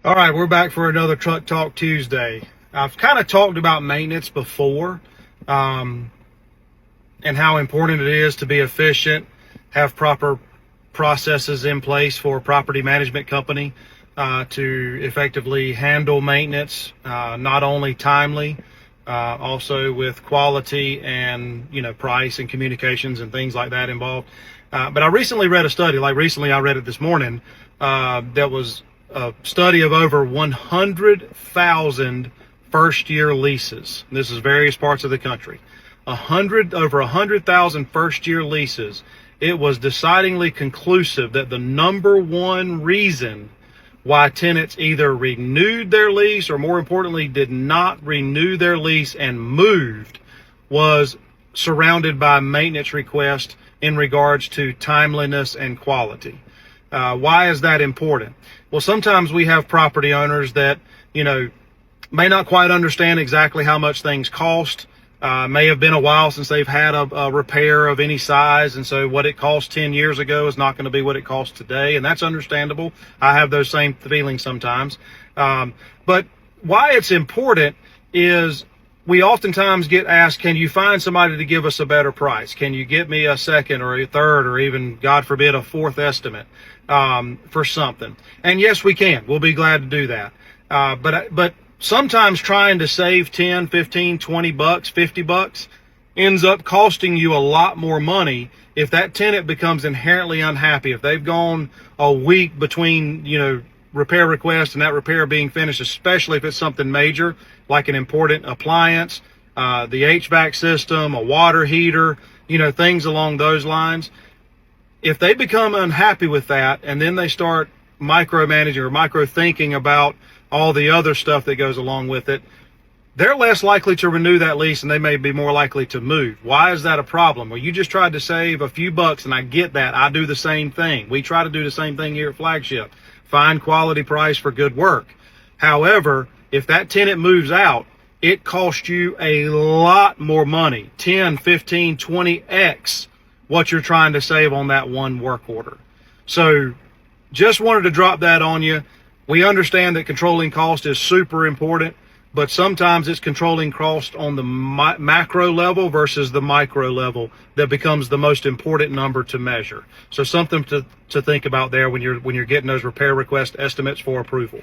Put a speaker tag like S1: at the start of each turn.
S1: All right, we're back for another Truck Talk Tuesday. I've kind of talked about maintenance before, and how important it is to be efficient, have proper processes in place for a property management company to effectively handle maintenance, not only timely, also with quality and price and communications and things like that involved. But I recently read a study, I read it this morning, that was a study of over 100,000 first-year leases. This is various parts of the country. Over 100,000 first-year leases. It was decidedly conclusive that the number one reason why tenants either renewed their lease or, more importantly, did not renew their lease and moved was surrounded by maintenance requests in regards to timeliness and quality. Why is that important? Well, sometimes we have property owners that, may not quite understand exactly how much things cost. May have been a while since they've had a repair of any size. And so what it cost 10 years ago is not going to be what it costs today. And that's understandable. I have those same feelings sometimes. But why it's important is we oftentimes get asked, can you find somebody to give us a better price? Can you get me a second or a third or even, God forbid, a fourth estimate for something? And yes, we can. We'll be glad to do that. But sometimes trying to save 10, 15, 20 bucks, 50 bucks ends up costing you a lot more money if that tenant becomes inherently unhappy. If they've gone a week between, repair request and that repair being finished, especially if it's something major like an important appliance, the HVAC system, a water heater, things along those lines. If they become unhappy with that and then they start micromanaging or micro thinking about all the other stuff that goes along with it, they're less likely to renew that lease and they may be more likely to move. Why is that a problem? Well, you just tried to save a few bucks, and I get that. I do the same thing. We try to do the same thing here at Flagship. Find quality price for good work. However, if that tenant moves out, it costs you a lot more money, 10, 15, 20x what you're trying to save on that one work order. So just wanted to drop that on you. We understand that controlling cost is super important, but sometimes it's controlling cost on the macro level versus the micro level that becomes the most important number to measure. So something to think about there when you're getting those repair request estimates for approval.